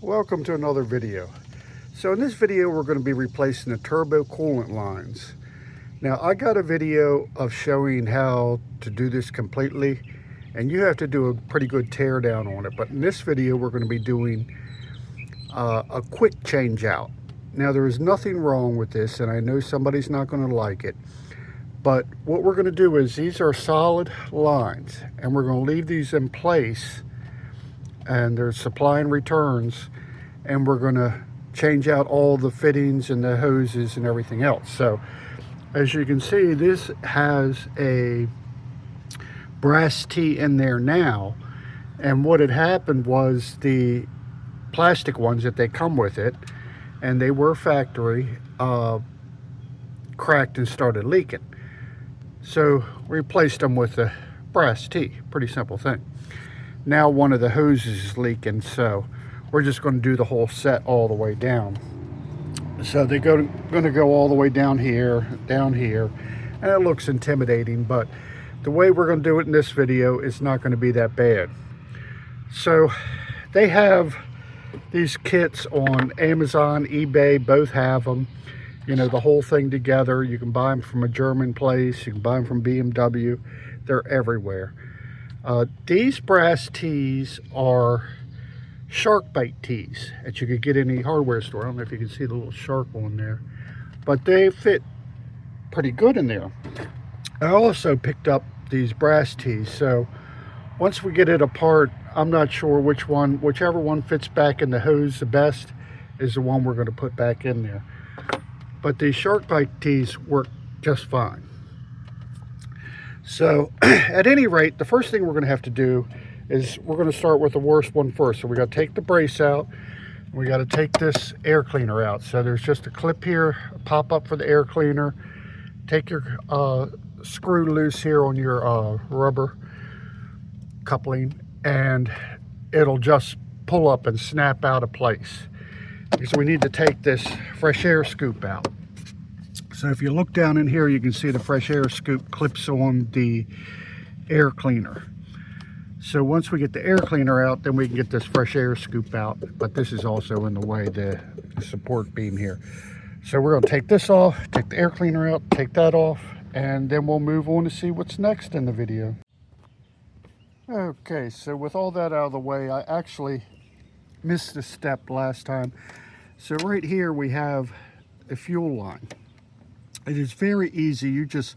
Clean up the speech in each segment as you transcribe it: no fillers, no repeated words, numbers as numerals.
Welcome to another video. So in this video we're going to be replacing the turbo coolant lines. Now I got a video of showing how to do this completely, and you have to do a pretty good tear down on it, but in this video we're going to be doing a quick change out. Now there is nothing wrong with this, and I know somebody's not going to like it, but what we're going to do is these are solid lines and we're going to leave these in place, and there's supply and returns, and we're going to change out all the fittings and the hoses and everything else. So as you can see, this has a brass tee in there now, and what had happened was the plastic ones that they come with it, and they were factory, cracked and started leaking. So we replaced them with a brass tee. Pretty simple thing. Now one of the hoses is leaking, so we're just going to do the whole set all the way down. So they're going to go all the way down here, and it looks intimidating, but the way we're going to do it in this video is not going to be that bad. So they have these kits on Amazon, eBay, both have them. You know, the whole thing together. You can buy them from a German place, you can buy them from BMW. They're everywhere. These brass tees are shark bite tees that you could get in any hardware store. I don't know if you can see the little shark on there, but they fit pretty good in there. I also picked up these brass tees, so once we get it apart, I'm not sure whichever one fits back in the hose the best is the one we're going to put back in there. But these shark bite tees work just fine. So at any rate, the first thing we're going to have to do is we're going to start with the worst one first. So we got to take the brace out. We got to take this air cleaner out. So there's just a clip here, a pop up for the air cleaner. Take your screw loose here on your rubber coupling, and it'll just pull up and snap out of place, because we need to take this fresh air scoop out. So if you look down in here, you can see the fresh air scoop clips on the air cleaner. So once we get the air cleaner out, then we can get this fresh air scoop out, but this is also in the way, the support beam here. So we're going to take this off, take the air cleaner out, take that off, and then we'll move on to see what's next in the video. Okay, so with all that out of the way, I actually missed a step last time. So right here we have a fuel line. It is very easy. You just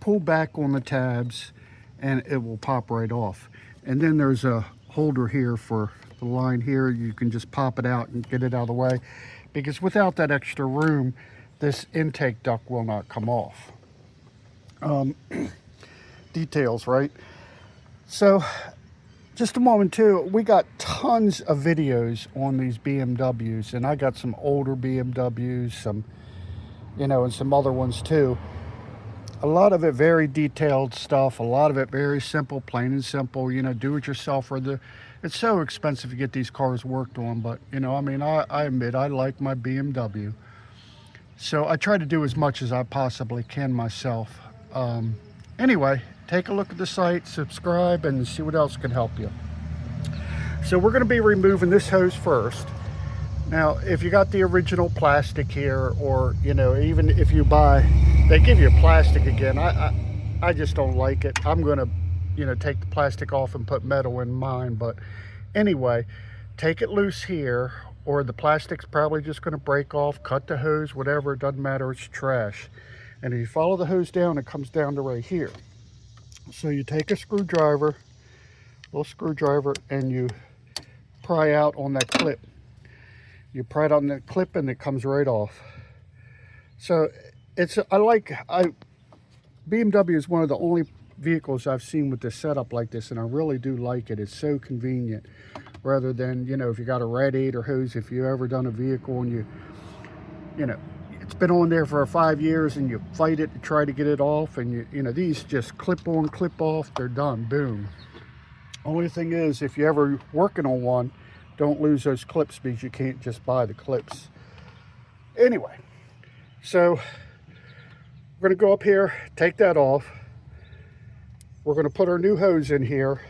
pull back on the tabs and it will pop right off. And then there's a holder here for the line here. You can just pop it out and get it out of the way, because without that extra room, this intake duct will not come off. Details, right? So just a moment too, we got tons of videos on these BMWs, and I got some older BMWs, some, you know, and some other ones too. A lot of it very detailed stuff, a lot of it very simple, plain and simple, you know, do it yourself. It's so expensive to get these cars worked on, but you know, I mean, I admit I like my BMW, so I try to do as much as I possibly can myself. Anyway, take a look at the site, subscribe, and see what else can help you. So we're going to be removing this hose first. Now, if you got the original plastic here, or, you know, even if you buy, they give you plastic again. I just don't like it. I'm going to, you know, take the plastic off and put metal in mine. But anyway, take it loose here, or the plastic's probably just going to break off. Cut the hose, whatever, it doesn't matter, it's trash. And if you follow the hose down, it comes down to right here. So you take a screwdriver, little screwdriver, and you pry out on that clip. You pry it on that clip and it comes right off. So BMW is one of the only vehicles I've seen with this setup like this, and I really do like it. It's so convenient, rather than, you know, if you got a radiator hose, if you've ever done a vehicle and you know, it's been on there for 5 years and you fight it to try to get it off, and you know, these just clip on, clip off, they're done, boom. Only thing is, if you're ever working on one, don't lose those clips, because you can't just buy the clips. Anyway, so we're going to go up here, take that off. We're going to put our new hose in here,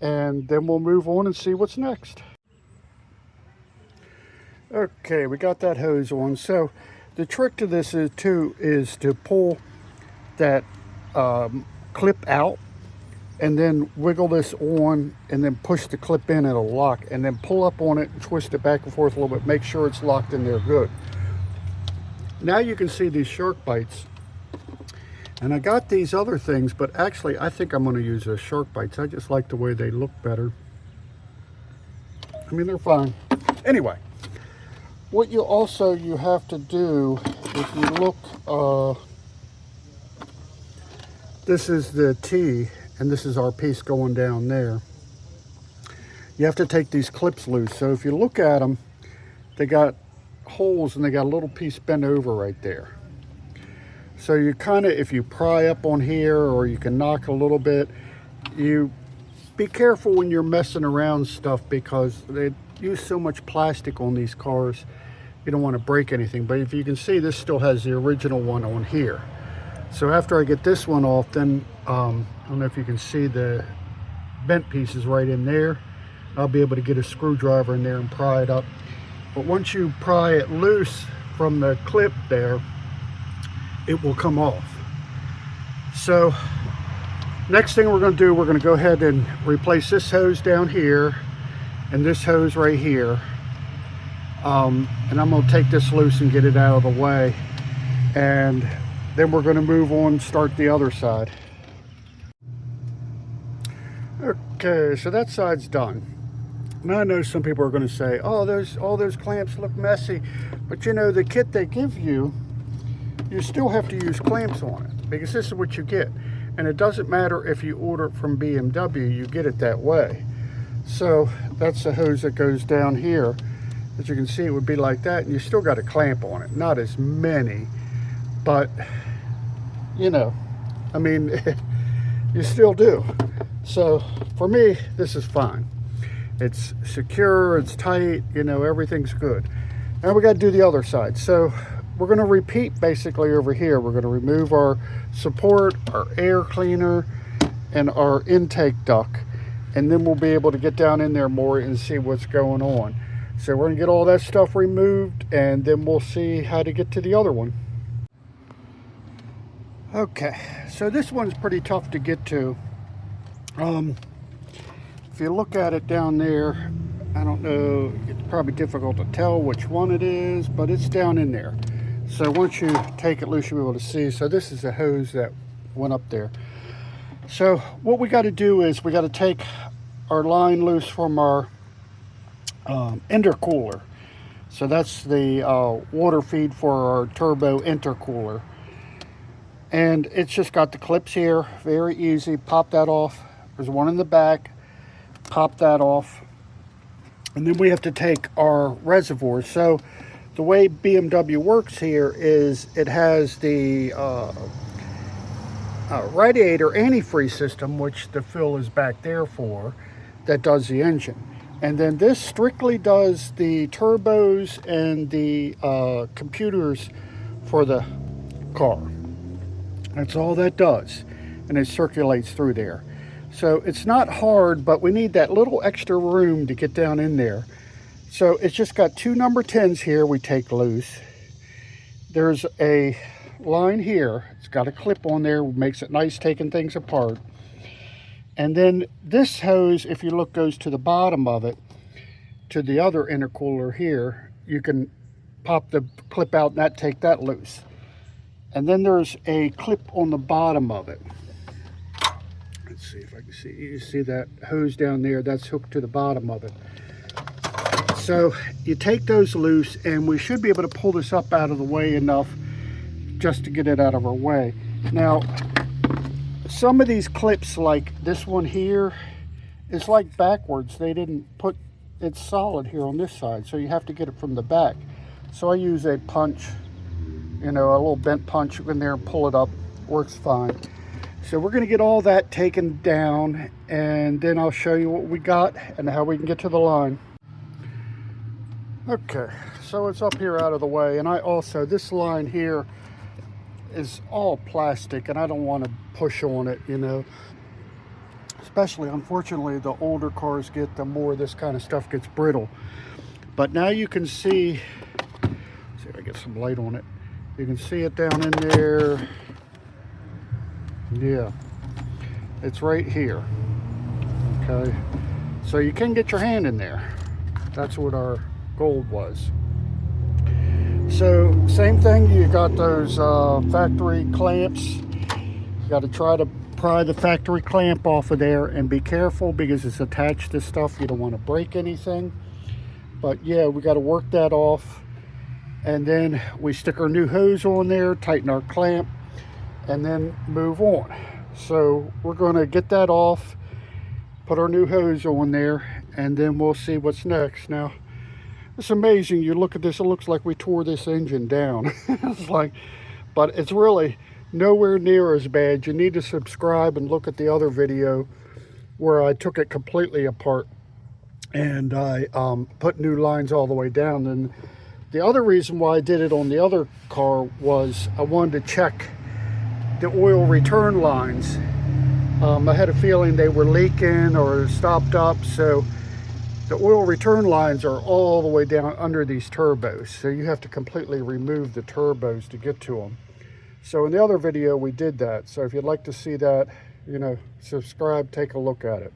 and then we'll move on and see what's next. Okay, we got that hose on. So the trick to this is to pull that clip out and then wiggle this on and then push the clip in, it'll lock, and then pull up on it and twist it back and forth a little bit, make sure it's locked in there good. Now you can see these shark bites, and I got these other things, but actually I think I'm going to use those shark bites. I just like the way they look better. I mean, they're fine. Anyway, what you have to do, if you look, this is the T, and this is our piece going down there. You have to take these clips loose. So if you look at them, they got holes and they got a little piece bent over right there. So you kind of, if you pry up on here, or you can knock a little bit, you be careful when you're messing around stuff, because they use so much plastic on these cars. You don't want to break anything. But if you can see, this still has the original one on here. So after I get this one off, then I don't know if you can see the bent pieces right in there. I'll be able to get a screwdriver in there and pry it up. But once you pry it loose from the clip there, it will come off. So next thing we're going to do, we're going to go ahead and replace this hose down here and this hose right here. And I'm going to take this loose and get it out of the way. And then we're going to move on and start the other side. Okay, so that side's done. Now I know some people are going to say, oh, all those clamps look messy. But you know, the kit they give you, you still have to use clamps on it, because this is what you get. And it doesn't matter if you order it from BMW, you get it that way. So that's the hose that goes down here. As you can see, it would be like that, and you still got a clamp on it. Not as many, but you know, I mean, you still do. So for me, this is fine. It's secure, it's tight, you know, everything's good. Now we got to do the other side. So we're going to repeat basically over here. We're going to remove our support, our air cleaner, and our intake duct, and then we'll be able to get down in there more and see what's going on. So we're going to get all that stuff removed, and then we'll see how to get to the other one. Okay, so this one's pretty tough to get to. If you look at it down there, I don't know, it's probably difficult to tell which one it is, but it's down in there. So once you take it loose, you'll be able to see. So this is the hose that went up there. So what we got to do is we got to take our line loose from our intercooler. So that's the water feed for our turbo intercooler. And it's just got the clips here, very easy. Pop that off. There's one in the back. Pop that off. And then we have to take our reservoir. So the way BMW works here is it has the radiator antifreeze system, which the fill is back there for, that does the engine. And then this strictly does the turbos and the computers for the car. That's all that does, and it circulates through there. So it's not hard, but we need that little extra room to get down in there. So it's just got two number 10s here we take loose. There's a line here. It's got a clip on there, makes it nice taking things apart. And then this hose, if you look, goes to the bottom of it, to the other intercooler here. You can pop the clip out and take that loose. And then there's a clip on the bottom of it. Let's see if I can see. You see that hose down there? That's hooked to the bottom of it. So you take those loose, and we should be able to pull this up out of the way enough just to get it out of our way. Now, some of these clips, like this one here, is like backwards. They didn't put it solid here on this side, so you have to get it from the back. So I use a punch, you know, a little bent punch in there and pull it up. Works fine. So we're going to get all that taken down, and then I'll show you what we got and how we can get to the line. Okay, so it's up here out of the way, and I also, this line here is all plastic, and I don't want to push on it, you know. Especially, unfortunately, the older cars get, the more this kind of stuff gets brittle. But now you can see if I get some light on it. You can see it down in there. Yeah, it's right here. Okay, so you can get your hand in there. That's what our goal was. So same thing, you got those factory clamps. You got to try to pry the factory clamp off of there, and be careful because it's attached to stuff. You don't want to break anything. But yeah, we got to work that off, and then we stick our new hose on there, tighten our clamp, and then move on. So we're going to get that off, put our new hose on there, and then we'll see what's next. Now, it's amazing. You look at this, it looks like we tore this engine down. It's like, but it's really nowhere near as bad. You need to subscribe and look at the other video where I took it completely apart and I put new lines all the way down. And the other reason why I did it on the other car was I wanted to check the oil return lines. I had a feeling they were leaking or stopped up, so the oil return lines are all the way down under these turbos, so you have to completely remove the turbos to get to them. So in the other video we did that, so if you'd like to see that, you know, subscribe, take a look at it.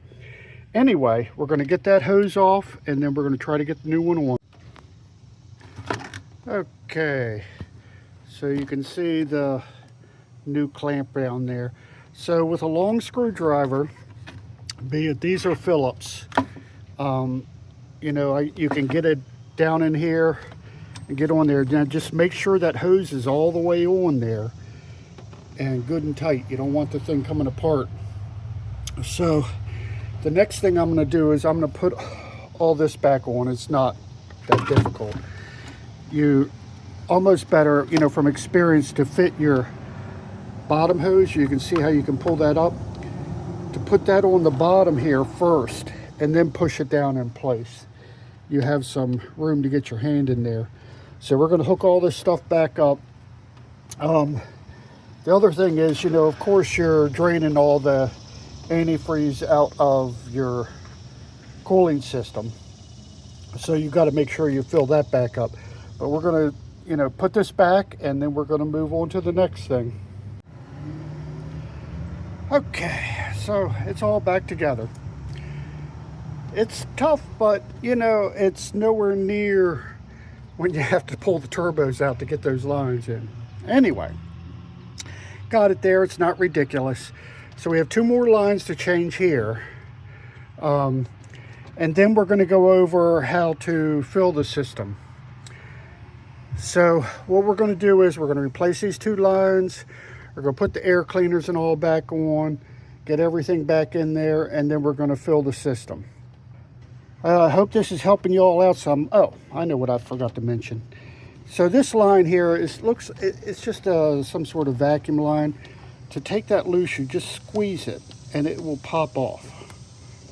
Anyway, we're going to get that hose off, and then we're going to try to get the new one on. Okay, so you can see the new clamp down there. So with a long screwdriver, be it these are Phillips, you know, you can get it down in here and get on there. Now just make sure that hose is all the way on there and good and tight. You don't want the thing coming apart. So the next thing I'm going to do is I'm going to put all this back on. It's not that difficult. You almost better, you know, from experience, to fit your bottom hose. You can see how you can pull that up, to put that on the bottom here first and then push it down in place. You have some room to get your hand in there. So we're going to hook all this stuff back up. The other thing is, you know, of course you're draining all the antifreeze out of your cooling system, so you've got to make sure you fill that back up. But we're going to, you know, put this back, and then we're going to move on to the next thing. Okay, so it's all back together. It's tough, but you know, it's nowhere near when you have to pull the turbos out to get those lines in. Anyway, got it there. It's not ridiculous. So we have 2 more lines to change here, and then we're going to go over how to fill the system. So what we're going to do is we're going to replace these 2 lines. We're going to put the air cleaners and all back on, get everything back in there, and then we're going to fill the system. I hope this is helping you all out some. Oh, I know what I forgot to mention. So this line here it's just some sort of vacuum line. To take that loose, you just squeeze it and it will pop off.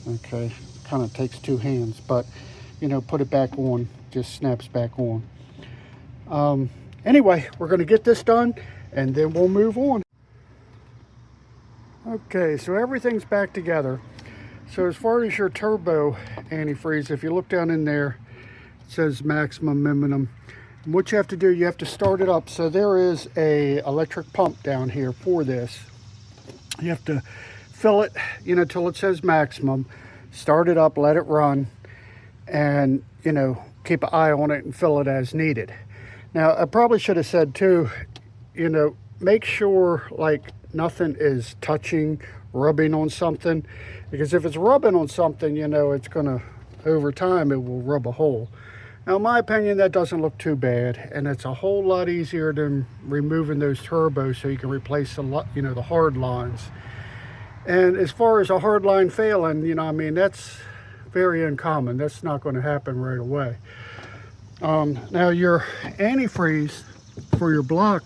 Okay, kind of takes 2 hands, but you know, put it back on, just snaps back on. Anyway, we're going to get this done and then we'll move on. Okay, so everything's back together. So as far as your turbo antifreeze, if you look down in there, it says maximum, minimum. And what you have to do, you have to start it up. So there is a electric pump down here for this. You have to fill it, you know, till it says maximum. Start it up, let it run, and you know, keep an eye on it and fill it as needed. Now, I probably should have said too, you know, make sure like nothing is touching, rubbing on something, because if it's rubbing on something, you know, it's gonna, over time, it will rub a hole. Now, in my opinion, that doesn't look too bad, and it's a whole lot easier than removing those turbos so you can replace the, you know, the hard lines. And as far as a hard line failing, you know, I mean, that's very uncommon. That's not going to happen right away. Now, your antifreeze for your block,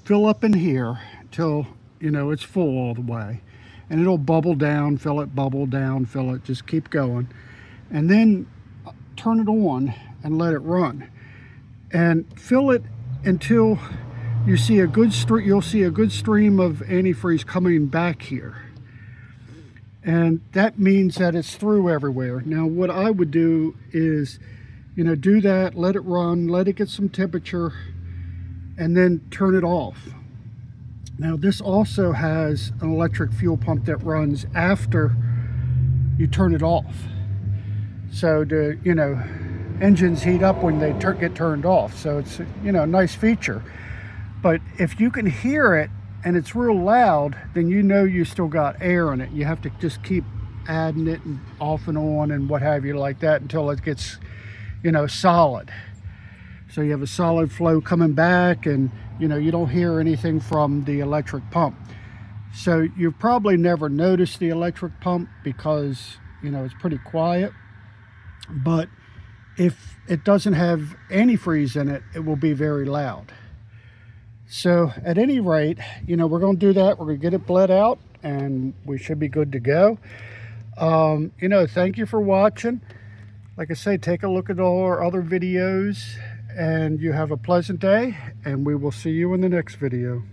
fill up in here till, you know, it's full all the way. And it'll bubble down, fill it, bubble down, fill it, just keep going. And then turn it on and let it run. And fill it until you see a good stream, you'll see a good stream of antifreeze coming back here. And that means that it's through everywhere. Now what I would do is, do that, let it run, let it get some temperature, and then turn it off. Now this also has an electric fuel pump that runs after you turn it off. So the engines heat up when they get turned off. So it's a nice feature. But if you can hear it and it's real loud, then you still got air in it. You have to just keep adding it and off and on and what have you like that until it gets solid. So you have a solid flow coming back, and you don't hear anything from the electric pump. So you've probably never noticed the electric pump because it's pretty quiet. But if it doesn't have antifreeze in it, it will be very loud. So at any rate, we're going to do that. We're going to get it bled out and we should be good to go. Thank you for watching. Like I say, take a look at all our other videos, and you have a pleasant day, and we will see you in the next video.